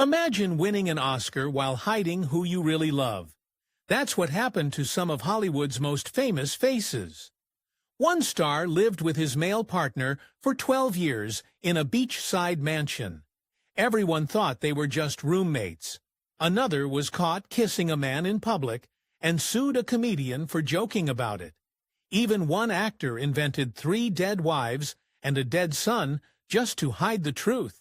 Imagine winning an Oscar while hiding who you really love. That's what happened to some of Hollywood's most famous faces. One star lived with his male partner for 12 years in a beachside mansion. Everyone thought they were just roommates. Another was caught kissing a man in public and sued a comedian for joking about it. Even one actor invented 3 dead wives and a dead son just to hide the truth.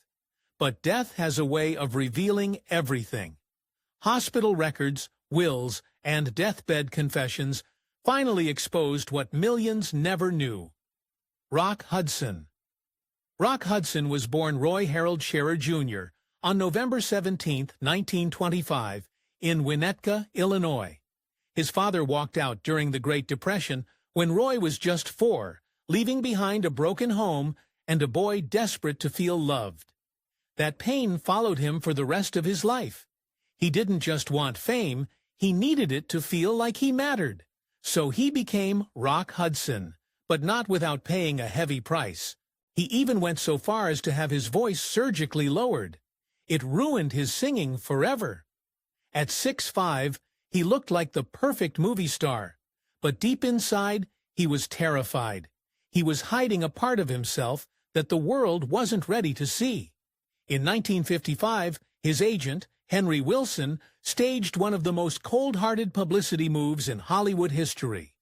But death has a way of revealing everything. Hospital records, wills, and deathbed confessions finally exposed what millions never knew. Rock Hudson. Rock Hudson was born Roy Harold Scherer, Jr. on November 17, 1925, in Winnetka, Illinois. His father walked out during the Great Depression when Roy was just 4, leaving behind a broken home and a boy desperate to feel loved. That pain followed him for the rest of his life. He didn't just want fame, he needed it to feel like he mattered. So he became Rock Hudson, but not without paying a heavy price. He even went so far as to have his voice surgically lowered. It ruined his singing forever. At 6'5", he looked like the perfect movie star, but deep inside, he was terrified. He was hiding a part of himself that the world wasn't ready to see. In 1955, his agent, Henry Wilson, staged one of the most cold-hearted publicity moves in Hollywood history.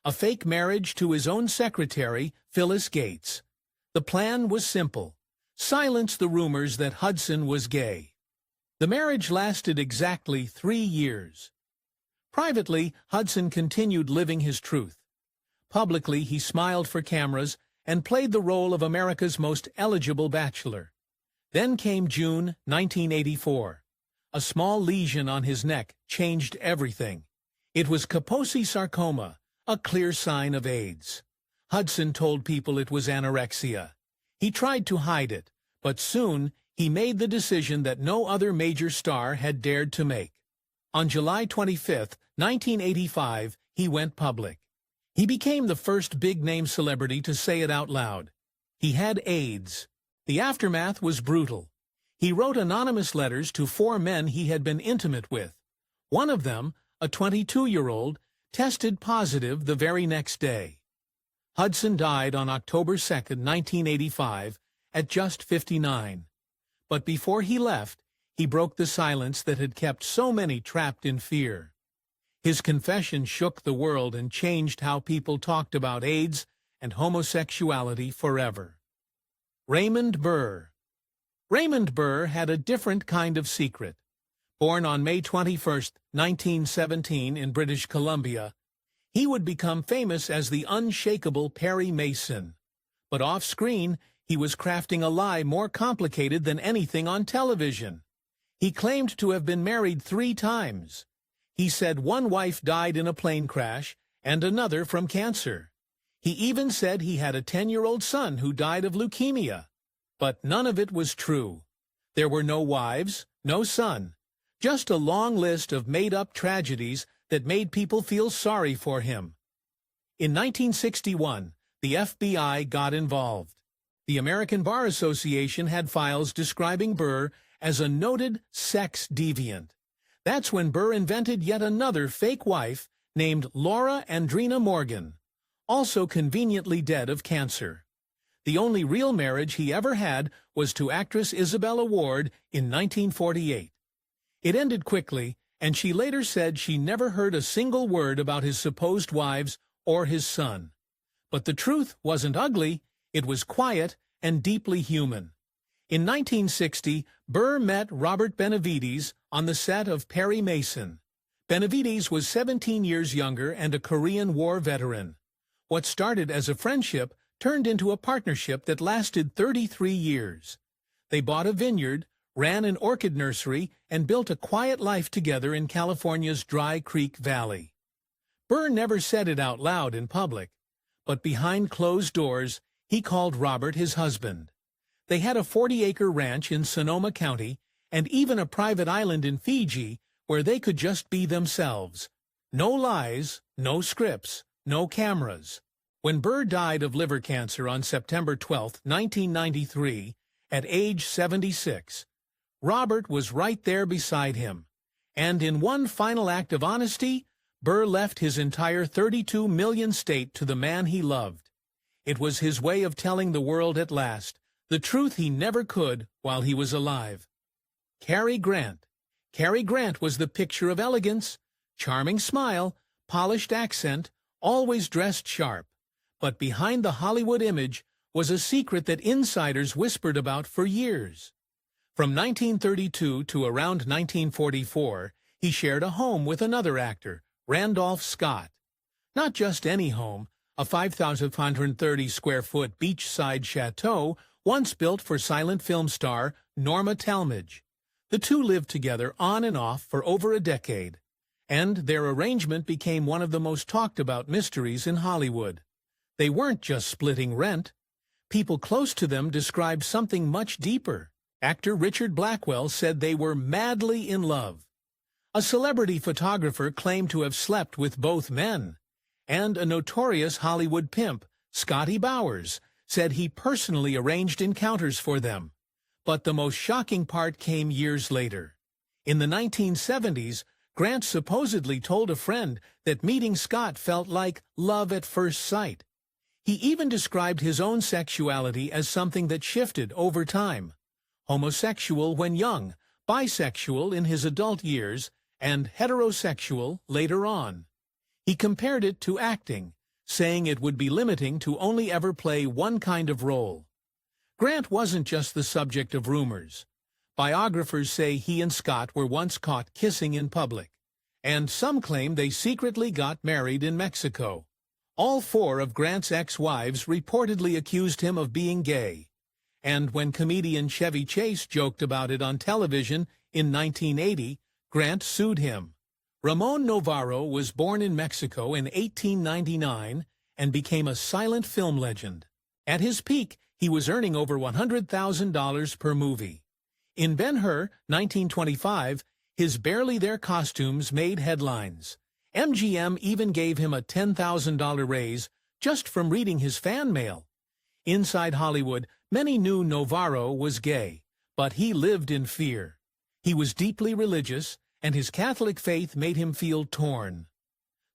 A fake marriage to his own secretary, Phyllis Gates. The plan was simple: silence the rumors that Hudson was gay. The marriage lasted exactly 3 years. Privately, Hudson continued living his truth. Publicly, he smiled for cameras and played the role of America's most eligible bachelor. Then came June 1984. A small lesion on his neck changed everything. It was Kaposi sarcoma, a clear sign of AIDS. Hudson told people it was anorexia. He tried to hide it, but soon he made the decision that no other major star had dared to make. On July 25, 1985, he went public. He became the first big-name celebrity to say it out loud. He had AIDS. The aftermath was brutal. He wrote anonymous letters to 4 men he had been intimate with. One of them, a 22-year-old, tested positive the very next day. Hudson died on October 2, 1985, at just 59. But before he left, he broke the silence that had kept so many trapped in fear. His confession shook the world and changed how people talked about AIDS and homosexuality forever. Raymond Burr. Raymond Burr had a different kind of secret. Born on May 21, 1917 in British Columbia, he would become famous as the unshakable Perry Mason. But off-screen, he was crafting a lie more complicated than anything on television. He claimed to have been married 3 times. He said one wife died in a plane crash and another from cancer. He even said he had a 10-year-old son who died of leukemia. But none of it was true. There were no wives, no son, just a long list of made-up tragedies that made people feel sorry for him. In 1961, the FBI got involved. The American Bar Association had files describing Burr as a noted sex deviant. That's when Burr invented yet another fake wife named Laura Andrina Morgan, also conveniently dead of cancer. The only real marriage he ever had was to actress Isabella Ward in 1948. It ended quickly, and she later said she never heard a single word about his supposed wives or his son. But the truth wasn't ugly, it was quiet and deeply human. In 1960, Burr met Robert Benavides on the set of Perry Mason. Benavides was 17 years younger and a Korean War veteran. What started as a friendship turned into a partnership that lasted 33 years. They bought a vineyard, ran an orchid nursery, and built a quiet life together in California's Dry Creek Valley. Burr never said it out loud in public, but behind closed doors, he called Robert his husband. They had a 40-acre ranch in Sonoma County and even a private island in Fiji where they could just be themselves. No lies, no scripts, no cameras. When Burr died of liver cancer on September 12, 1993, at age 76, Robert was right there beside him. And in one final act of honesty, Burr left his entire 32 million estate to the man he loved. It was his way of telling the world at last the truth he never could while he was alive. Cary Grant. Cary Grant was the picture of elegance, charming smile, polished accent, always dressed sharp. But behind the Hollywood image was a secret that insiders whispered about for years. From 1932 to around 1944, he shared a home with another actor, Randolph Scott. Not just any home, a 5,530-square-foot beachside chateau once built for silent film star Norma Talmadge. The two lived together on and off for over a decade, and their arrangement became one of the most talked-about mysteries in Hollywood. They weren't just splitting rent. People close to them described something much deeper. Actor Richard Blackwell said they were madly in love. A celebrity photographer claimed to have slept with both men, and a notorious Hollywood pimp, Scotty Bowers, said he personally arranged encounters for them. But the most shocking part came years later. In the 1970s, Grant supposedly told a friend that meeting Scott felt like love at first sight. He even described his own sexuality as something that shifted over time. Homosexual when young, bisexual in his adult years, and heterosexual later on. He compared it to acting, saying it would be limiting to only ever play one kind of role. Grant wasn't just the subject of rumors. Biographers say he and Scott were once caught kissing in public, and some claim they secretly got married in Mexico. All four of Grant's ex-wives reportedly accused him of being gay, and when comedian Chevy Chase joked about it on television in 1980, Grant sued him. Ramon Novarro was born in Mexico in 1899 and became a silent film legend. At his peak, he was earning over $100,000 per movie. In Ben-Hur, 1925, his barely there costumes made headlines. MGM even gave him a $10,000 raise just from reading his fan mail. Inside Hollywood, many knew Novarro was gay, but he lived in fear. He was deeply religious, and his Catholic faith made him feel torn.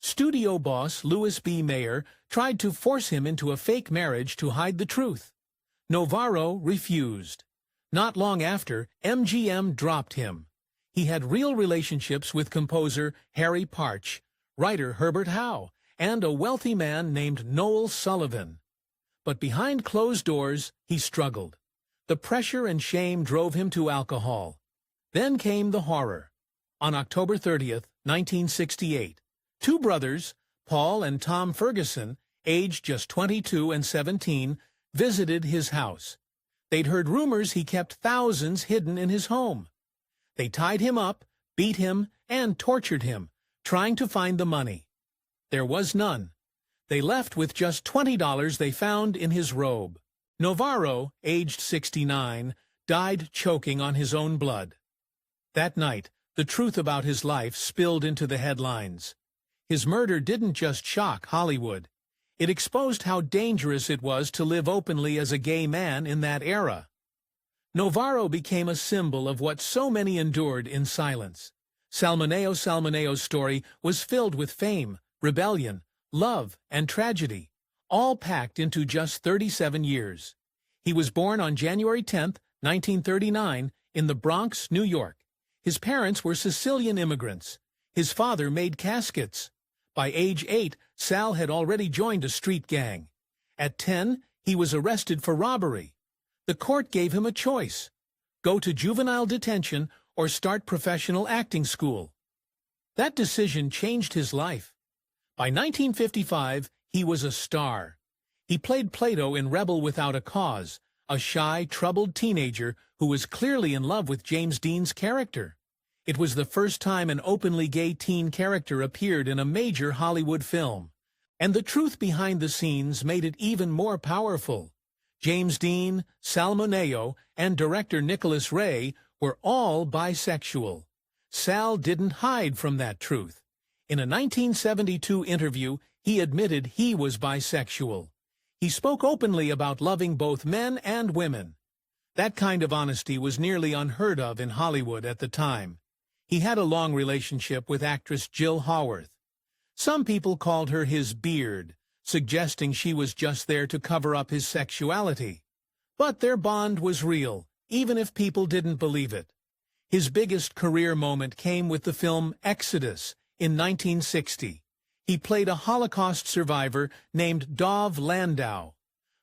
Studio boss Louis B. Mayer tried to force him into a fake marriage to hide the truth. Novarro refused. Not long after, MGM dropped him. He had real relationships with composer Harry Partch, writer Herbert Howe, and a wealthy man named Noel Sullivan. But behind closed doors, he struggled. The pressure and shame drove him to alcohol. Then came the horror. On October 30th, 1968, two brothers, Paul and Tom Ferguson, aged just 22 and 17, visited his house. They'd heard rumors he kept thousands hidden in his home. They tied him up, beat him, and tortured him, trying to find the money. There was none. They left with just $20 they found in his robe. Novarro, aged 69, died choking on his own blood. That night, the truth about his life spilled into the headlines. His murder didn't just shock Hollywood. It exposed how dangerous it was to live openly as a gay man in that era. Novarro became a symbol of what so many endured in silence. Salmoneo's story was filled with fame, rebellion, love, and tragedy, all packed into just 37 years. He was born on January 10, 1939, in the Bronx, New York. His parents were Sicilian immigrants. His father made caskets. By age 8, Sal had already joined a street gang. At 10, he was arrested for robbery. The court gave him a choice: go to juvenile detention or start professional acting school. That decision changed his life. By 1955, he was a star. He played Plato in Rebel Without a Cause, a shy, troubled teenager who was clearly in love with James Dean's character. It was the first time an openly gay teen character appeared in a major Hollywood film. And the truth behind the scenes made it even more powerful. James Dean, Salmoneo, and director Nicholas Ray were all bisexual. Sal didn't hide from that truth. In a 1972 interview, he admitted he was bisexual. He spoke openly about loving both men and women. That kind of honesty was nearly unheard of in Hollywood at the time. He had a long relationship with actress Jill Haworth. Some people called her his beard, suggesting she was just there to cover up his sexuality. But their bond was real, even if people didn't believe it. His biggest career moment came with the film Exodus in 1960. He played a Holocaust survivor named Dov Landau.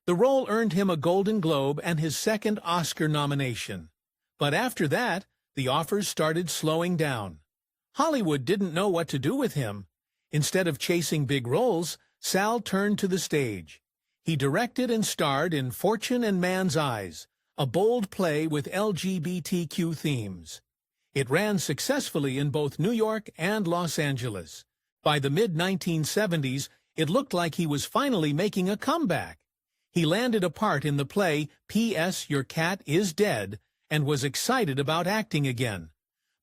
The role earned him a Golden Globe and his second Oscar nomination. But after that, the offers started slowing down. Hollywood didn't know what to do with him. Instead of chasing big roles, Sal turned to the stage. He directed and starred in Fortune and Man's Eyes, a bold play with LGBTQ themes. It ran successfully in both New York and Los Angeles. By the mid-1970s, it looked like he was finally making a comeback. He landed a part in the play P.S. Your Cat is Dead and was excited about acting again.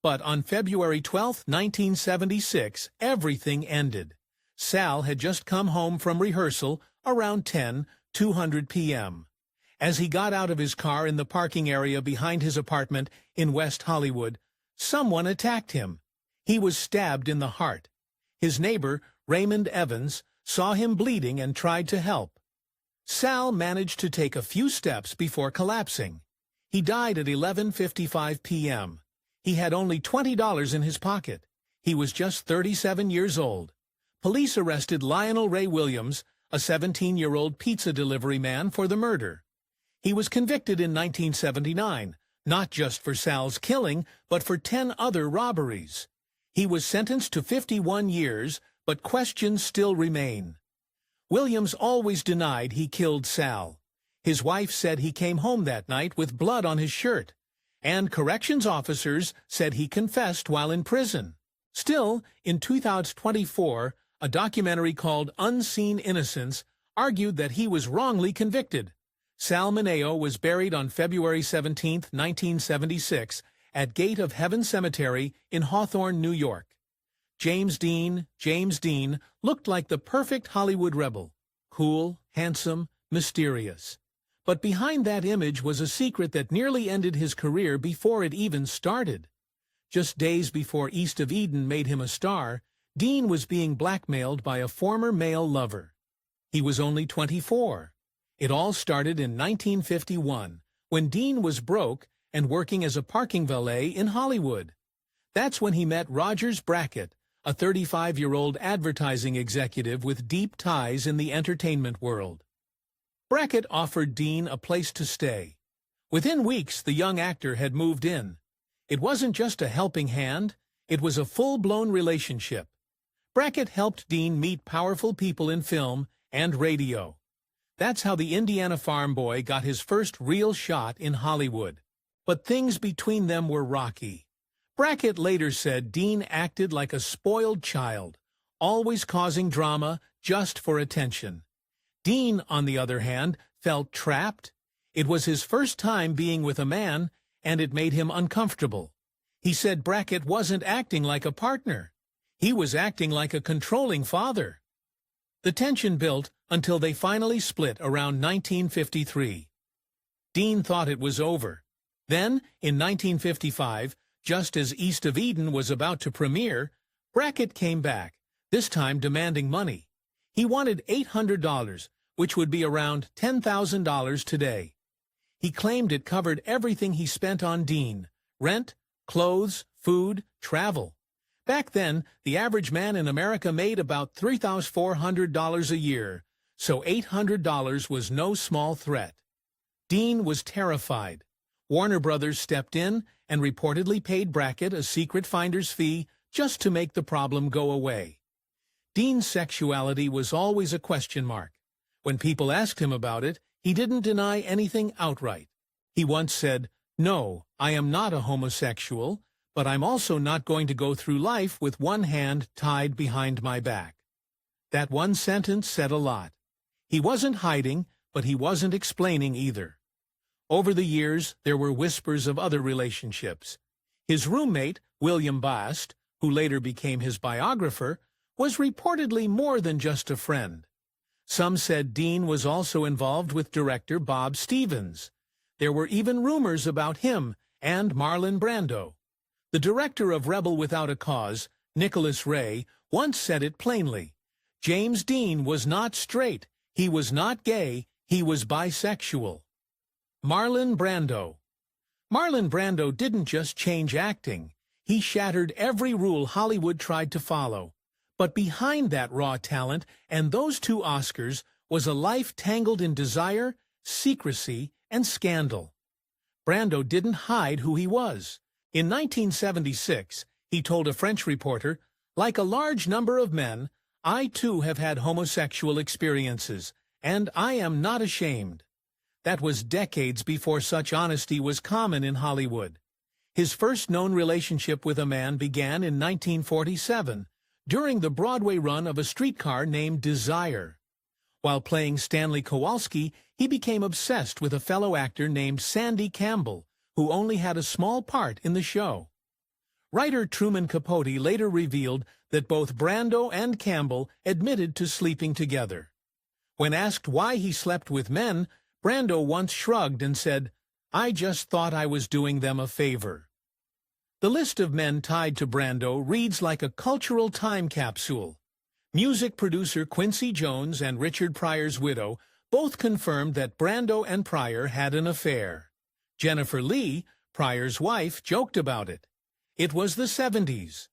But on February 12, 1976, everything ended. Sal had just come home from rehearsal around 10:02 p.m. As he got out of his car in the parking area behind his apartment in West Hollywood, someone attacked him. He was stabbed in the heart. His neighbor, Raymond Evans, saw him bleeding and tried to help. Sal managed to take a few steps before collapsing. He died at 11:55 p.m. He had only $20 in his pocket. He was just 37 years old. Police arrested Lionel Ray Williams, a 17-year-old pizza delivery man, for the murder. He was convicted in 1979, not just for Sal's killing, but for 10 other robberies. He was sentenced to 51 years, but questions still remain. Williams always denied he killed Sal. His wife said he came home that night with blood on his shirt, and corrections officers said he confessed while in prison. Still, in 2024, a documentary called Unseen Innocence argued that he was wrongly convicted. Sal Mineo was buried on February 17, 1976, at Gate of Heaven Cemetery in Hawthorne, New York. James Dean looked like the perfect Hollywood rebel. Cool, handsome, mysterious. But behind that image was a secret that nearly ended his career before it even started. Just days before East of Eden made him a star, Dean was being blackmailed by a former male lover. He was only 24. It all started in 1951, when Dean was broke and working as a parking valet in Hollywood. That's when he met Rogers Brackett, a 35-year-old advertising executive with deep ties in the entertainment world. Brackett offered Dean a place to stay. Within weeks, the young actor had moved in. It wasn't just a helping hand, it was a full-blown relationship. Brackett helped Dean meet powerful people in film and radio. That's how the Indiana farm boy got his first real shot in Hollywood. But things between them were rocky. Brackett later said Dean acted like a spoiled child, always causing drama just for attention. Dean, on the other hand, felt trapped. It was his first time being with a man, and it made him uncomfortable. He said Brackett wasn't acting like a partner. He was acting like a controlling father. The tension built until they finally split around 1953. Dean thought it was over. Then, in 1955, just as East of Eden was about to premiere, Brackett came back, this time demanding money. He wanted $800, which would be around $10,000 today. He claimed it covered everything he spent on Dean: rent, clothes, food, travel. Back then, the average man in America made about $3,400 a year, so $800 was no small threat. Dean was terrified. Warner Brothers stepped in and reportedly paid Brackett a secret finder's fee just to make the problem go away. Dean's sexuality was always a question mark. When people asked him about it, he didn't deny anything outright. He once said, "No, I am not a homosexual, but I'm also not going to go through life with one hand tied behind my back." That one sentence said a lot. He wasn't hiding, but he wasn't explaining either. Over the years, there were whispers of other relationships. His roommate, William Bast, who later became his biographer, was reportedly more than just a friend. Some said Dean was also involved with director Bob Stevens. There were even rumors about him and Marlon Brando. The director of Rebel Without a Cause, Nicholas Ray, once said it plainly. James Dean was not straight, he was not gay, he was bisexual. Marlon Brando. Marlon Brando didn't just change acting. He shattered every rule Hollywood tried to follow. But behind that raw talent and those 2 Oscars was a life tangled in desire, secrecy, and scandal. Brando didn't hide who he was. In 1976, he told a French reporter, "Like a large number of men, I too have had homosexual experiences, and I am not ashamed." That was decades before such honesty was common in Hollywood. His first known relationship with a man began in 1947, during the Broadway run of A Streetcar Named Desire. While playing Stanley Kowalski, he became obsessed with a fellow actor named Sandy Campbell, who only had a small part in the show. Writer Truman Capote later revealed that both Brando and Campbell admitted to sleeping together. When asked why he slept with men, Brando once shrugged and said, "I just thought I was doing them a favor." The list of men tied to Brando reads like a cultural time capsule. Music producer Quincy Jones and Richard Pryor's widow both confirmed that Brando and Pryor had an affair. Jennifer Lee, Pryor's wife, joked about it. It was the 70s.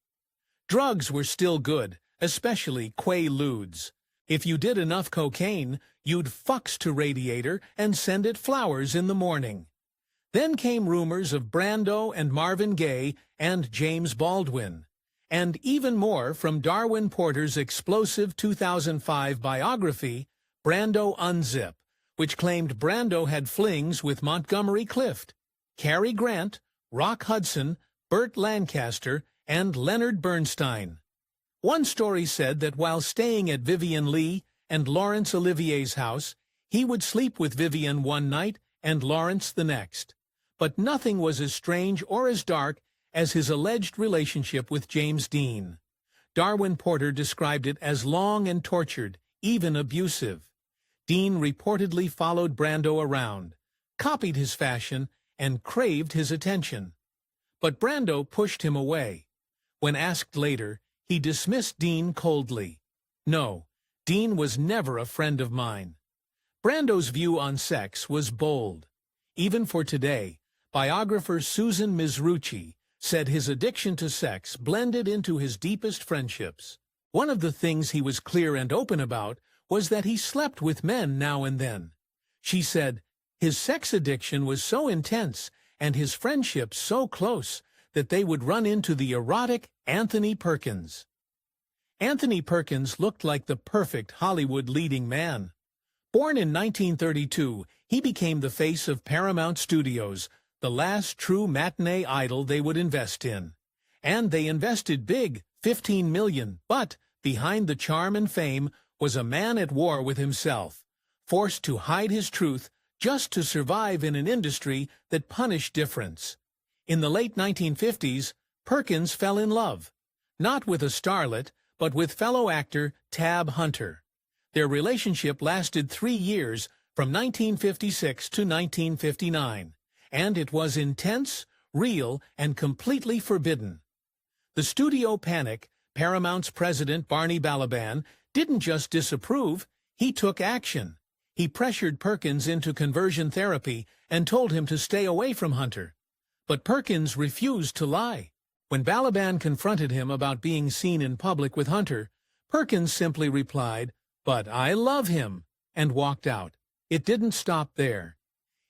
Drugs were still good, especially Quaaludes. If you did enough cocaine, you'd fucks to Radiator and send it flowers in the morning. Then came rumors of Brando and Marvin Gaye and James Baldwin. And even more from Darwin Porter's explosive 2005 biography, Brando Unzip, which claimed Brando had flings with Montgomery Clift, Cary Grant, Rock Hudson, Burt Lancaster, and Leonard Bernstein. One story said that while staying at Vivien Leigh and Laurence Olivier's house, he would sleep with Vivien one night and Laurence the next. But nothing was as strange or as dark as his alleged relationship with James Dean. Darwin Porter described it as long and tortured, even abusive. Dean reportedly followed Brando around, copied his fashion, and craved his attention. But Brando pushed him away. When asked later, he dismissed Dean coldly. "No, Dean was never a friend of mine." Brando's view on sex was bold. Even for today, biographer Susan Mizrucci said his addiction to sex blended into his deepest friendships. One of the things he was clear and open about was that he slept with men now and then. She said, his sex addiction was so intense and his friendships so close that they would run into the erotic Anthony Perkins. Anthony Perkins looked like the perfect Hollywood leading man. Born in 1932, he became the face of Paramount Studios, the last true matinee idol they would invest in. And they invested big, $15 million, but behind the charm and fame was a man at war with himself, forced to hide his truth just to survive in an industry that punished difference. In the late 1950s, Perkins fell in love, not with a starlet, but with fellow actor Tab Hunter. Their relationship lasted 3 years, from 1956 to 1959, and it was intense, real, and completely forbidden. The studio panic, Paramount's president Barney Balaban, didn't just disapprove, he took action. He pressured Perkins into conversion therapy and told him to stay away from Hunter. But Perkins refused to lie. When Balaban confronted him about being seen in public with Hunter, Perkins simply replied, "But I love him," and walked out. It didn't stop there.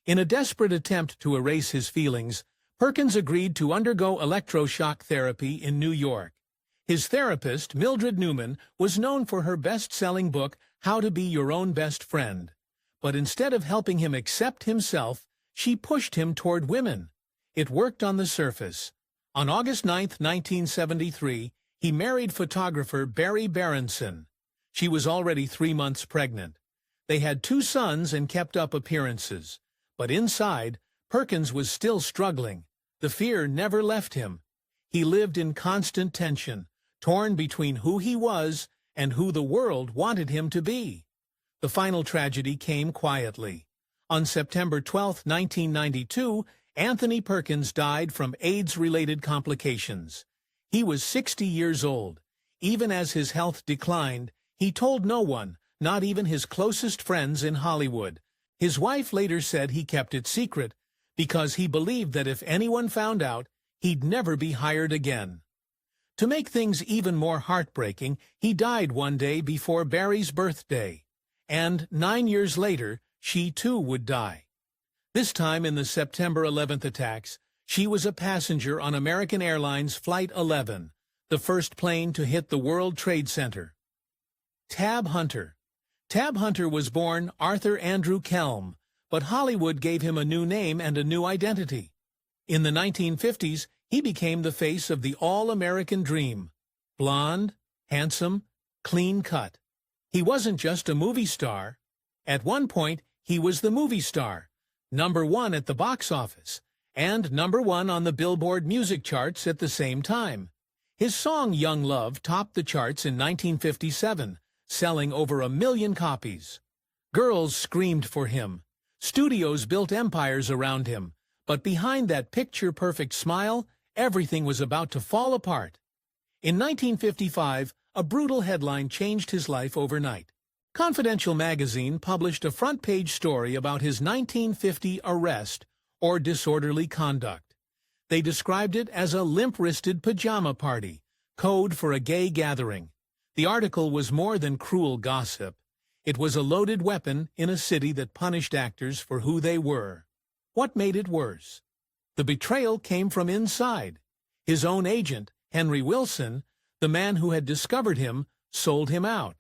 In a desperate attempt to erase his feelings, Perkins agreed to undergo electroshock therapy in New York. His therapist, Mildred Newman, was known for her best-selling book, How to Be Your Own Best Friend. But instead of helping him accept himself, she pushed him toward women. It worked on the surface. On August 9, 1973, he married photographer Barry Berenson. She was already 3 months pregnant. They had 2 sons and kept up appearances. But inside, Perkins was still struggling. The fear never left him. He lived in constant tension, torn between who he was and who the world wanted him to be. The final tragedy came quietly. On September 12, 1992, Anthony Perkins died from AIDS-related complications. He was 60 years old. Even as his health declined, he told no one, not even his closest friends in Hollywood. His wife later said he kept it secret because he believed that if anyone found out, he'd never be hired again. To make things even more heartbreaking, he died one day before Barry's birthday. And 9 years later, she too would die. This time in the September 11th attacks, she was a passenger on American Airlines Flight 11, the first plane to hit the World Trade Center. Tab Hunter. Tab Hunter was born Arthur Andrew Kelm, but Hollywood gave him a new name and a new identity. In the 1950s, he became the face of the all-American dream. Blonde, handsome, clean-cut. He wasn't just a movie star. At one point, he was the movie star, #1 at the box office, and #1 on the Billboard music charts at the same time. His song Young Love topped the charts in 1957, selling over 1 million copies. Girls screamed for him. Studios built empires around him. But behind that picture-perfect smile, everything was about to fall apart. In 1955, a brutal headline changed his life overnight. Confidential magazine published a front-page story about his 1950 arrest or disorderly conduct. They described it as a limp-wristed pajama party, code for a gay gathering. The article was more than cruel gossip. It was a loaded weapon in a city that punished actors for who they were. What made it worse? The betrayal came from inside. His own agent, Henry Wilson, the man who had discovered him, sold him out.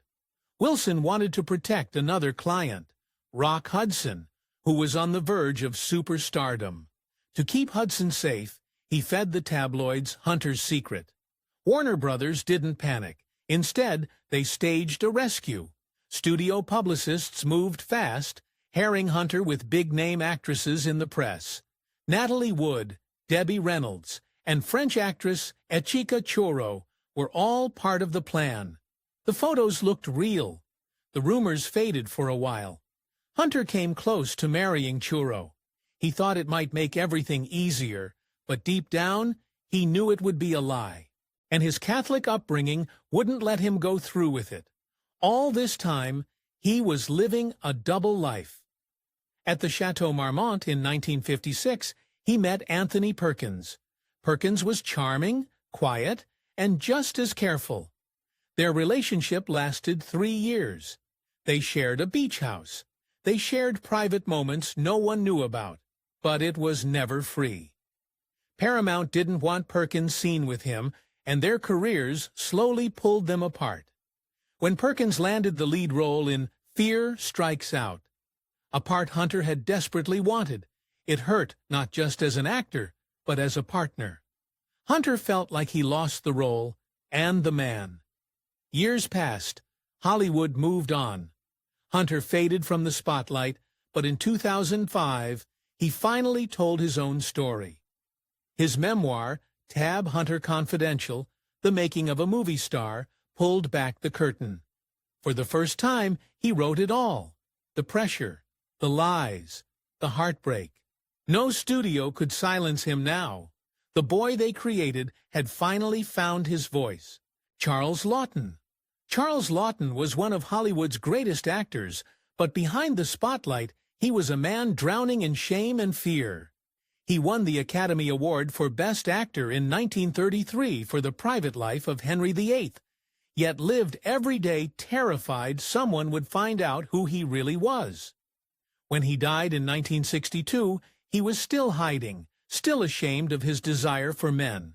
Wilson wanted to protect another client, Rock Hudson, who was on the verge of superstardom. To keep Hudson safe, he fed the tabloids Hunter's secret. Warner Brothers didn't panic. Instead, they staged a rescue. Studio publicists moved fast, herring Hunter with big-name actresses in the press. Natalie Wood, Debbie Reynolds, and French actress Echica Choro were all part of the plan. The photos looked real. The rumors faded for a while. Hunter came close to marrying Choro. He thought it might make everything easier, but deep down, he knew it would be a lie. And his Catholic upbringing wouldn't let him go through with it. All this time, he was living a double life. At the Chateau Marmont in 1956, he met Anthony Perkins. Perkins was charming, quiet, and just as careful. Their relationship lasted 3 years. They shared a beach house. They shared private moments no one knew about, but it was never free. Paramount didn't want Perkins seen with him, and their careers slowly pulled them apart. When Perkins landed the lead role in Fear Strikes Out, a part Hunter had desperately wanted, it hurt not just as an actor, but as a partner. Hunter felt like he lost the role and the man. Years passed. Hollywood moved on. Hunter faded from the spotlight, but in 2005, he finally told his own story. His memoir, Tab Hunter Confidential, The Making of a Movie Star, pulled back the curtain. For the first time, he wrote it all. The pressure, the lies, the heartbreak. No studio could silence him now. The boy they created had finally found his voice. Charles Laughton. Charles Laughton was one of Hollywood's greatest actors, but behind the spotlight, he was a man drowning in shame and fear. He won the Academy Award for Best Actor in 1933 for The Private Life of Henry VIII, yet lived every day terrified someone would find out who he really was. When he died in 1962, he was still hiding, still ashamed of his desire for men.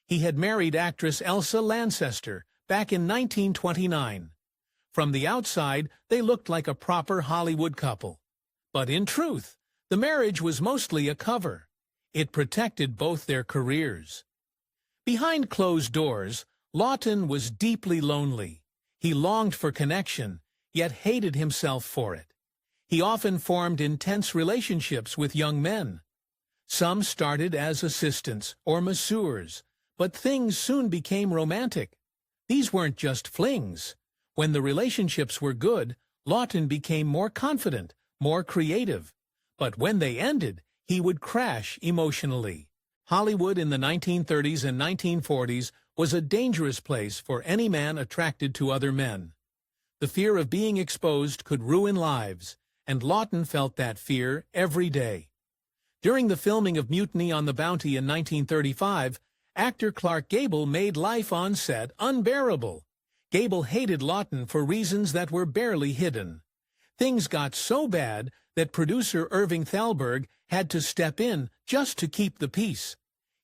He had married actress Elsa Lancester back in 1929. From the outside, they looked like a proper Hollywood couple. But in truth, the marriage was mostly a cover. It protected both their careers. Behind closed doors, Laughton was deeply lonely. He longed for connection, yet hated himself for it. He often formed intense relationships with young men. Some started as assistants or masseurs, but things soon became romantic. These weren't just flings. When the relationships were good, Laughton became more confident, more creative. But when they ended, he would crash emotionally. Hollywood in the 1930s and 1940s was a dangerous place for any man attracted to other men. The fear of being exposed could ruin lives, and Lawton felt that fear every day. During the filming of Mutiny on the Bounty in 1935, actor Clark Gable made life on set unbearable. Gable hated Lawton for reasons that were barely hidden. Things got so bad that producer Irving Thalberg had to step in just to keep the peace.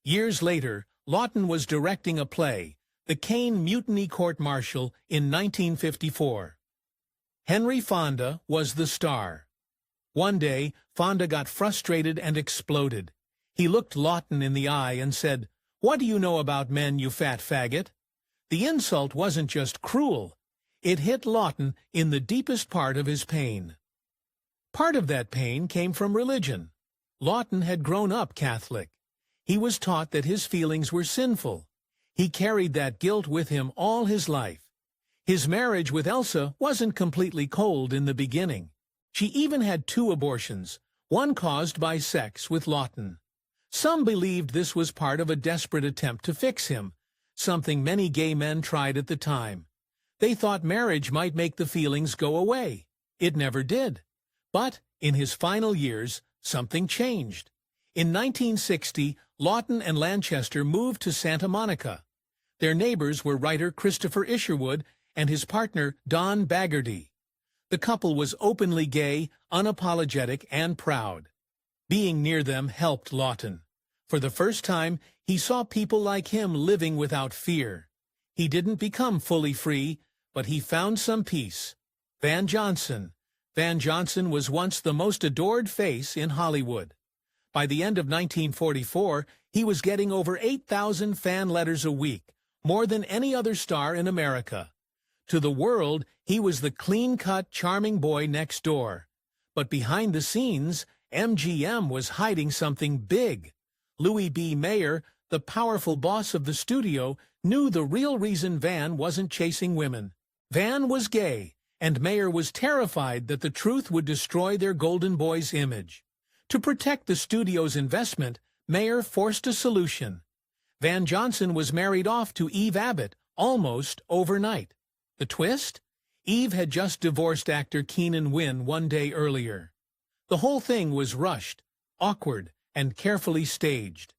Years later, Lawton was directing a play, The Caine Mutiny Court-Martial, in 1954. Henry Fonda was the star. One day, Fonda got frustrated and exploded. He looked Lawton in the eye and said, "What do you know about men, you fat faggot?" The insult wasn't just cruel. It hit Lawton in the deepest part of his pain. Part of that pain came from religion. Lawton had grown up Catholic. He was taught that his feelings were sinful. He carried that guilt with him all his life. His marriage with Elsa wasn't completely cold in the beginning. She even had 2 abortions, one caused by sex with Lawton. Some believed this was part of a desperate attempt to fix him, something many gay men tried at the time. They thought marriage might make the feelings go away. It never did. But in his final years, something changed. In 1960, Lawton and Lanchester moved to Santa Monica. Their neighbors were writer Christopher Isherwood and his partner Don Baggerty. The couple was openly gay, unapologetic, and proud. Being near them helped Lawton. For the first time, he saw people like him living without fear. He didn't become fully free, but he found some peace. Van Johnson. Van Johnson was once the most adored face in Hollywood. By the end of 1944, he was getting over 8,000 fan letters a week, more than any other star in America. To the world, he was the clean-cut, charming boy next door. But behind the scenes, MGM was hiding something big. Louis B. Mayer, the powerful boss of the studio, knew the real reason Van wasn't chasing women. Van was gay, and Mayer was terrified that the truth would destroy their Golden Boy's image. To protect the studio's investment, Mayer forced a solution. Van Johnson was married off to Eve Abbott almost overnight. The twist? Eve had just divorced actor Keenan Wynn one day earlier. The whole thing was rushed, awkward, and carefully staged.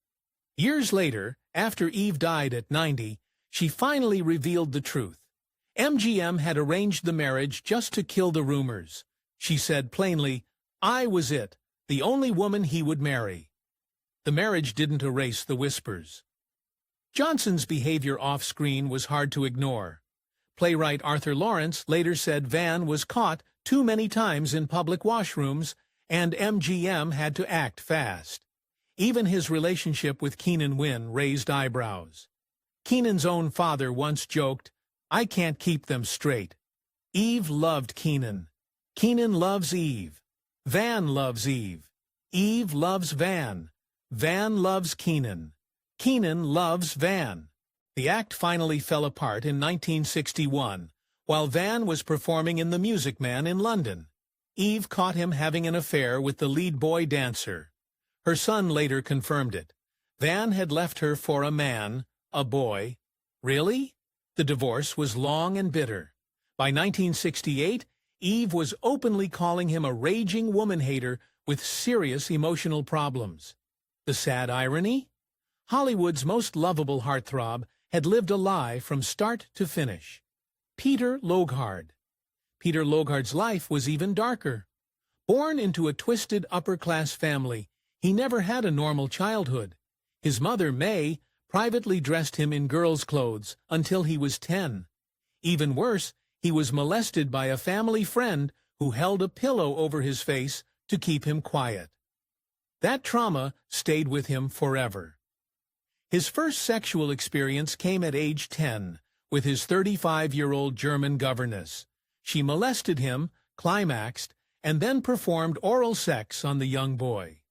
Years later, after Eve died at 90, she finally revealed the truth. MGM had arranged the marriage just to kill the rumors. She said plainly, "I was it, the only woman he would marry." The marriage didn't erase the whispers. Johnson's behavior off-screen was hard to ignore. Playwright Arthur Lawrence later said Van was caught too many times in public washrooms, and MGM had to act fast. Even his relationship with Keenan Wynn raised eyebrows. Keenan's own father once joked, "I can't keep them straight." Eve loved Keenan. Keenan loves Eve. Van loves Eve. Eve loves Van. Van loves Keenan. Keenan loves Van. The act finally fell apart in 1961, while Van was performing in The Music Man in London. Eve caught him having an affair with the lead boy dancer. Her son later confirmed it. Van had left her for a man, a boy. Really? The divorce was long and bitter. By 1968, Eve was openly calling him a raging woman-hater with serious emotional problems. The sad irony? Hollywood's most lovable heartthrob had lived a lie from start to finish. Peter Loghard. Peter Loghard's life was even darker. Born into a twisted upper-class family, he never had a normal childhood. His mother, May, privately dressed him in girls' clothes until he was 10. Even worse, he was molested by a family friend who held a pillow over his face to keep him quiet. That trauma stayed with him forever. His first sexual experience came at age 10 with his 35-year-old German governess. She molested him, climaxed, and then performed oral sex on the young boy.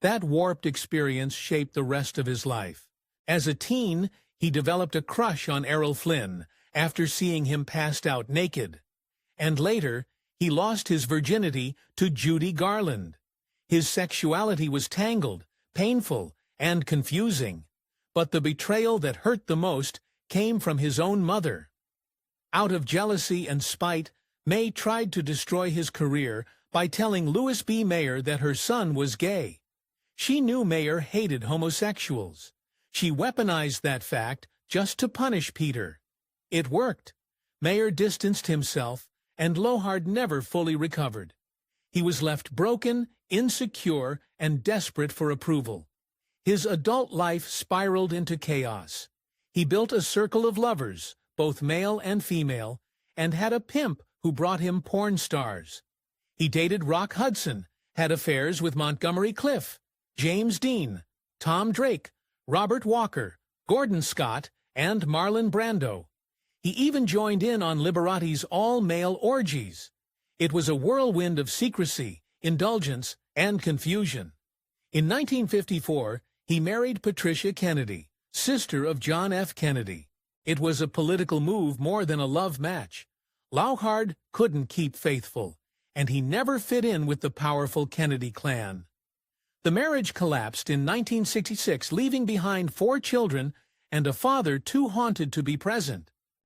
That warped experience shaped the rest of his life. As a teen, he developed a crush on Errol Flynn after seeing him passed out naked. And later, he lost his virginity to Judy Garland. His sexuality was tangled, painful, and confusing. But the betrayal that hurt the most came from his own mother. Out of jealousy and spite, May tried to destroy his career by telling Louis B. Mayer that her son was gay. She knew Mayer hated homosexuals. She weaponized that fact just to punish Peter. It worked. Mayer distanced himself, and Lohard never fully recovered. He was left broken, insecure, and desperate for approval. His adult life spiraled into chaos. He built a circle of lovers, both male and female, and had a pimp who brought him porn stars. He dated Rock Hudson, had affairs with Montgomery Clift, James Dean, Tom Drake, Robert Walker, Gordon Scott, and Marlon Brando. He even joined in on Liberati's all-male orgies. It was a whirlwind of secrecy, indulgence, and confusion. In 1954, he married Patricia Kennedy, sister of John F. Kennedy. It was a political move more than a love match. Lohard couldn't keep faithful, and he never fit in with the powerful Kennedy clan. The marriage collapsed in 1966, leaving behind 4 children and a father too haunted to be present.